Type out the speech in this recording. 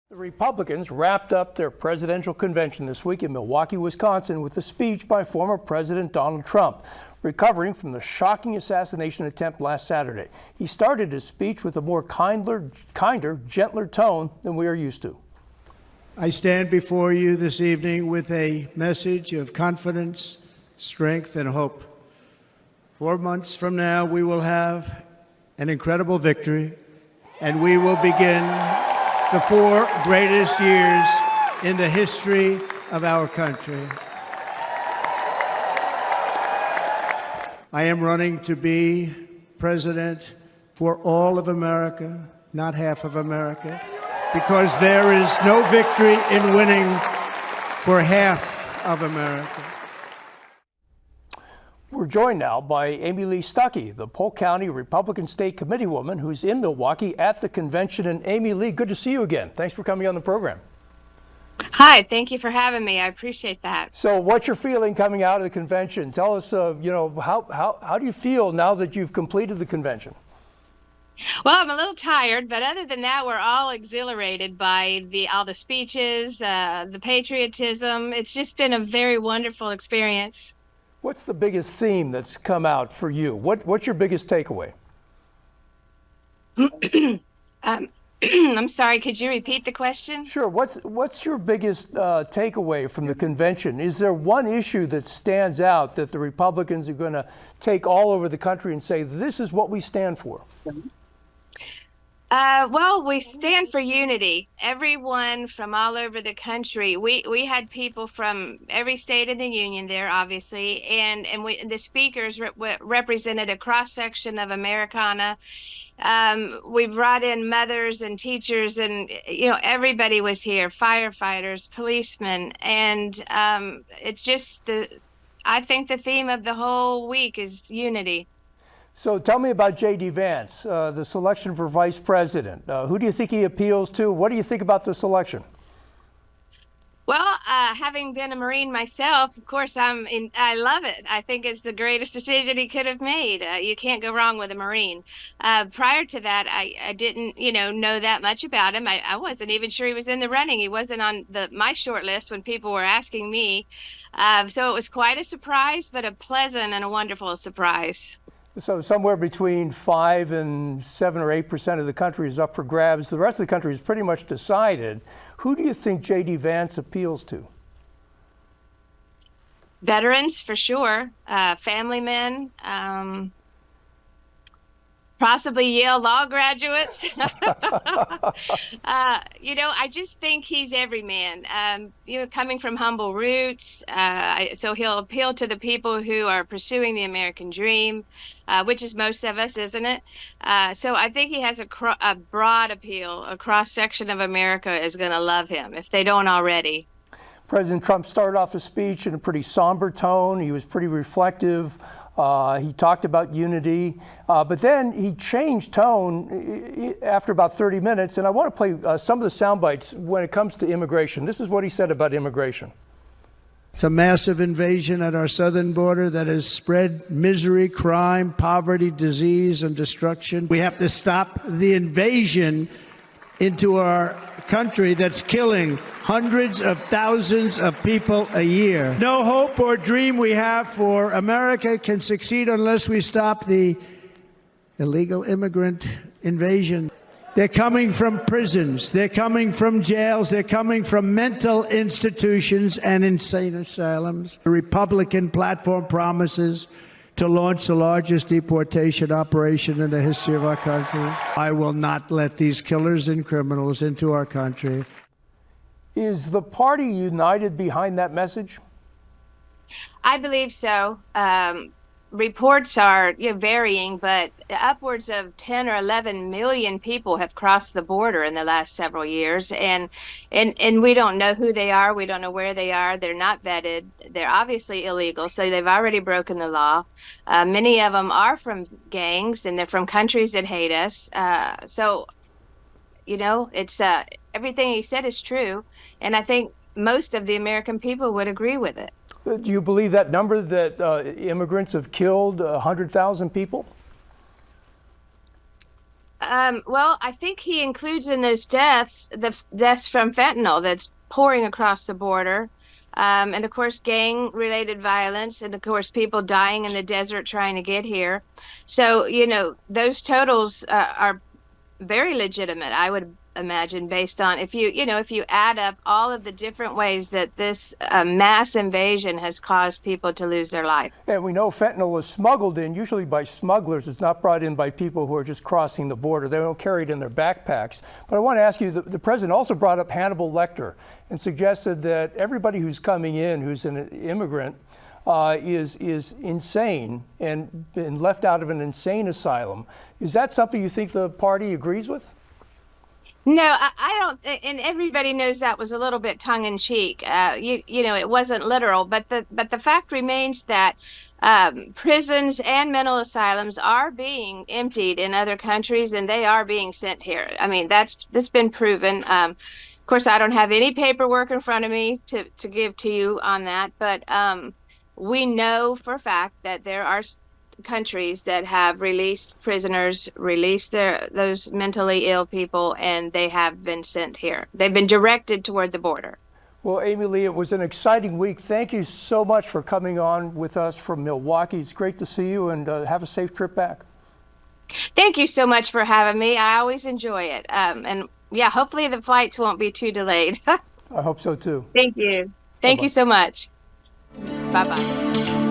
The Republicans wrapped up their presidential convention this week in Milwaukee, Wisconsin, with a speech by former President Donald Trump, recovering from the shocking assassination attempt last Saturday. He started his speech with a more kinder, gentler tone than we are used to. I stand before you this evening with a message of confidence, strength, and hope. 4 months from now, we will have an incredible victory, and we will begin the 4 greatest years in the history of our country. I am running to be president for all of America, not half of America, because there is no victory in winning for half of America. We're joined now by Amilee Stuckey, the Polk County Republican State Committeewoman, who's in Milwaukee at the convention. And Amilee, good to see you again. Thanks for coming on the program. Hi, thank you for having me. I appreciate that. So what's your feeling coming out of the convention? Tell us, how do you feel now that you've completed the convention? Well, I'm a little tired, but other than that, we're all exhilarated by all the speeches, the patriotism. It's just been a very wonderful experience. What's the biggest theme that's come out for you? What's your biggest takeaway? I'm sorry, could you repeat the question? Sure. What's your biggest takeaway from the convention? Is there one issue that stands out that the Republicans are going to take all over the country and say, this is what we stand for? Well, we stand for unity. Everyone from all over the country. We had people from every state in the union there, obviously, and the speakers represented a cross section of Americana. We brought in mothers and teachers, and everybody was here. Firefighters, policemen, and it's just I think the theme of the whole week is unity. So tell me about J.D. Vance, the selection for vice president. Who do you think he appeals to? What do you think about the selection? Well, having been a Marine myself, of course, I love it. I think it's the greatest decision he could have made. You can't go wrong with a Marine. Prior to that, I didn't, know that much about him. I wasn't even sure he was in the running. He wasn't on my short list when people were asking me. So it was quite a surprise, but a pleasant and a wonderful surprise. So somewhere between 5 and 7 or 8% of the country is up for grabs. The rest of the country is pretty much decided. Who do you think J.D. Vance appeals to? Veterans, for sure. Family men. Possibly Yale law graduates. I just think he's every man. Coming from humble roots, so he'll appeal to the people who are pursuing the American dream, which is most of us, isn't it? So I think he has a broad appeal. A cross section of America is going to love him if they don't already. President Trump started off his speech in a pretty somber tone. He was pretty reflective. He talked about unity, but then he changed tone after about 30 minutes. And I want to play some of the sound bites when it comes to immigration. This is what he said about immigration. It's a massive invasion at our southern border that has spread misery, crime, poverty, disease, and destruction. We have to stop the invasion into our country that's killing hundreds of thousands of people a year. No hope or dream we have for America can succeed unless we stop the illegal immigrant invasion. They're coming from prisons, they're coming from jails, they're coming from mental institutions and insane asylums. The Republican platform promises to launch the largest deportation operation in the history of our country. I will not let these killers and criminals into our country. Is the party united behind that message? I believe so. Reports are varying, but upwards of 10 or 11 million people have crossed the border in the last several years, and we don't know who they are. We don't know where they are. They're not vetted. They're obviously illegal, so they've already broken the law. Many of them are from gangs, and they're from countries that hate us. It's everything he said is true, and I think most of the American people would agree with it. Do you believe that number that immigrants have killed 100,000 people? Well, I think he includes in those deaths the deaths from fentanyl that's pouring across the border. And of course, gang-related violence, and of course, people dying in the desert trying to get here. So, those totals are very legitimate, I would imagine, based on if you add up all of the different ways that this mass invasion has caused people to lose their life. And we know fentanyl is smuggled in, usually by smugglers. It's not brought in by people who are just crossing the border. They don't carry it in their backpacks. But I want to ask you, the president also brought up Hannibal Lecter and suggested that everybody who's coming in, who's an immigrant, is insane and been left out of an insane asylum. Is that something you think the party agrees with? No, I don't, and everybody knows that was a little bit tongue in cheek. It wasn't literal, but the fact remains that prisons and mental asylums are being emptied in other countries, and they are being sent here. I mean, that's been proven. Of course, I don't have any paperwork in front of me to give to you on that, but we know for a fact that there are countries that have released prisoners, released those mentally ill people, and they have been sent here. They've been directed toward the border. Well, Amilee, it was an exciting week. Thank you so much for coming on with us from Milwaukee. It's great to see you, and have a safe trip back. Thank you so much for having me. I always enjoy it. And yeah, hopefully the flights won't be too delayed. I hope so too. Thank you. Thank you so much. Bye-bye.